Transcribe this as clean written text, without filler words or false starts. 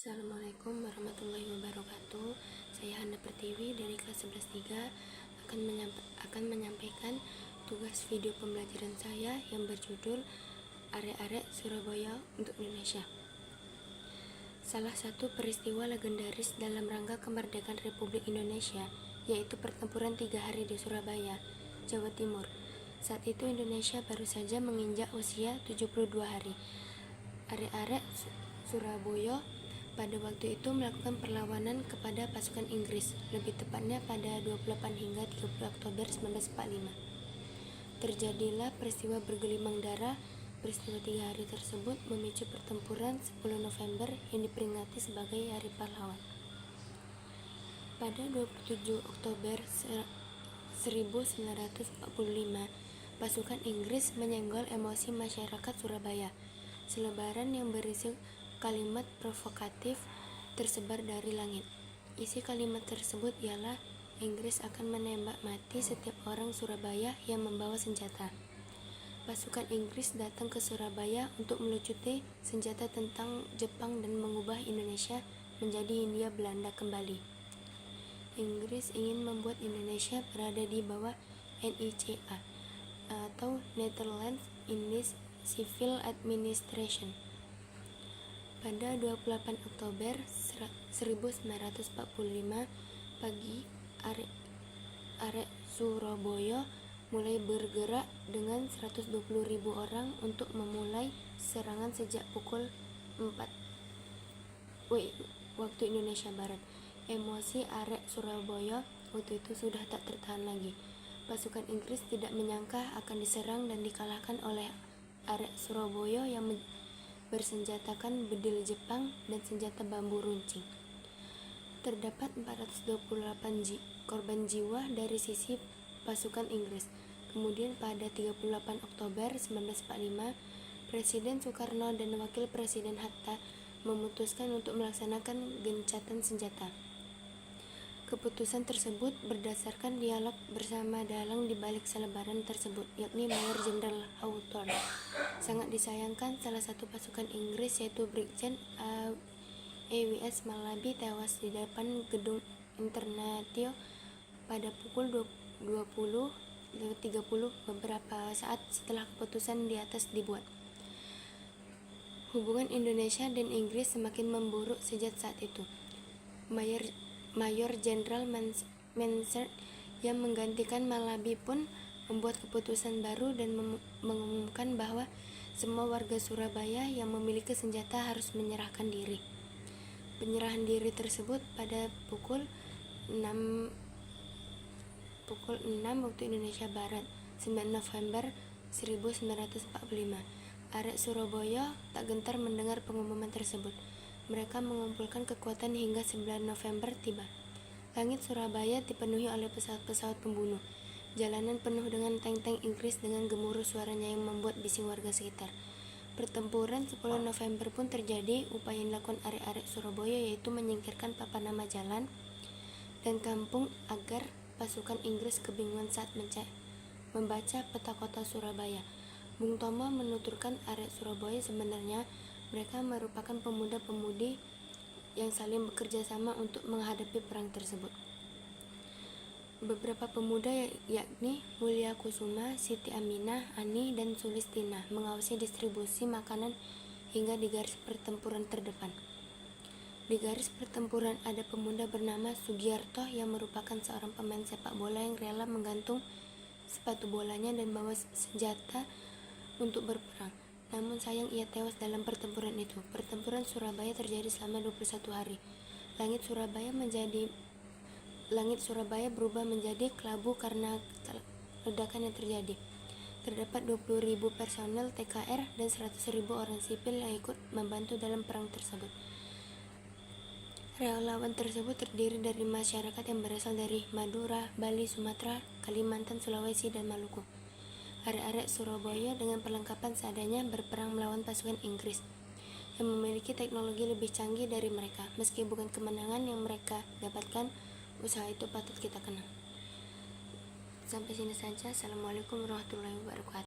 Assalamualaikum warahmatullahi wabarakatuh. Saya Hana Pertiwi dari kelas 11-3 akan menyampaikan tugas video pembelajaran saya yang berjudul Arek-arek Surabaya untuk Indonesia. Salah satu peristiwa legendaris dalam rangka kemerdekaan Republik Indonesia yaitu pertempuran 3 hari di Surabaya, Jawa Timur. Saat itu Indonesia baru saja menginjak usia 72 hari. Arek-arek Surabaya pada waktu itu melakukan perlawanan kepada pasukan Inggris, lebih tepatnya pada 28 hingga 30 Oktober 1945. Terjadilah peristiwa bergelimang darah. Peristiwa 3 hari tersebut memicu pertempuran 10 November yang diperingati sebagai Hari Pahlawan. Pada 27 Oktober 1945, pasukan Inggris menyenggol emosi masyarakat Surabaya. Selebaran yang berisi kalimat provokatif tersebar dari langit. Isi kalimat tersebut ialah Inggris akan menembak mati setiap orang Surabaya yang membawa senjata. Pasukan Inggris datang ke Surabaya untuk melucuti senjata tentang Jepang dan mengubah Indonesia menjadi Hindia Belanda kembali. Inggris ingin membuat Indonesia berada di bawah NICA atau Netherlands Indies Civil Administration. Pada 28 Oktober 1945 pagi, arek Surabaya mulai bergerak dengan 120.000 orang untuk memulai serangan sejak pukul 4 waktu Indonesia Barat. Emosi arek Surabaya waktu itu sudah tak tertahan lagi. Pasukan Inggris tidak menyangka akan diserang dan dikalahkan oleh arek Surabaya yang bersenjatakan bedil Jepang dan senjata bambu runcing. Terdapat 428 korban jiwa dari sisi pasukan Inggris. Kemudian pada 38 Oktober 1945, Presiden Soekarno dan Wakil Presiden Hatta memutuskan untuk melaksanakan gencatan senjata. Keputusan tersebut berdasarkan dialog bersama dalang di balik selebaran tersebut, yakni Mayor Jenderal Hawthorne. Sangat disayangkan salah satu pasukan Inggris yaitu Brigjen E.W.S. Malabi tewas di depan gedung Internatio pada pukul 20.30 beberapa saat setelah keputusan di atas dibuat. Hubungan Indonesia dan Inggris semakin memburuk sejak saat itu. Mayor Jenderal Mansard yang menggantikan Malabi pun membuat keputusan baru dan mengumumkan bahwa semua warga Surabaya yang memiliki senjata harus menyerahkan diri. Penyerahan diri tersebut pada pukul 6 waktu Indonesia Barat, 9 November 1945. Arek Surabaya tak gentar mendengar pengumuman tersebut. Mereka mengumpulkan kekuatan hingga 9 November tiba. Langit Surabaya dipenuhi oleh pesawat-pesawat pembunuh. Jalanan penuh dengan tank-tank Inggris dengan gemuruh suaranya yang membuat bising warga sekitar. Pertempuran 10 November pun terjadi. Upaya yang dilakukan arek-arek Surabaya yaitu menyingkirkan papan nama jalan dan kampung agar pasukan Inggris kebingungan saat membaca peta kota Surabaya. Bung Tomo menuturkan arek Surabaya sebenarnya mereka merupakan pemuda-pemudi yang saling bekerja sama untuk menghadapi perang tersebut. Beberapa pemuda yakni Mulia Kusuma, Siti Aminah, Ani, dan Sulistina mengawasi distribusi makanan hingga di garis pertempuran terdepan. Di garis pertempuran ada pemuda bernama Sugiarto yang merupakan seorang pemain sepak bola yang rela menggantung sepatu bolanya dan bawa senjata untuk berperang. Namun sayang ia tewas dalam pertempuran itu. Pertempuran Surabaya terjadi selama 21 hari. Langit Surabaya berubah menjadi kelabu karena ledakan yang terjadi. Terdapat 20.000 personel TKR dan 100.000 orang sipil yang ikut membantu dalam perang tersebut. Relawan tersebut terdiri dari masyarakat yang berasal dari Madura, Bali, Sumatera, Kalimantan, Sulawesi, dan Maluku. Arek-arek Surabaya dengan perlengkapan seadanya berperang melawan pasukan Inggris yang memiliki teknologi lebih canggih dari mereka. Meski bukan kemenangan yang mereka dapatkan, usaha itu patut kita kenang. Sampai sini saja. Assalamualaikum warahmatullahi wabarakatuh.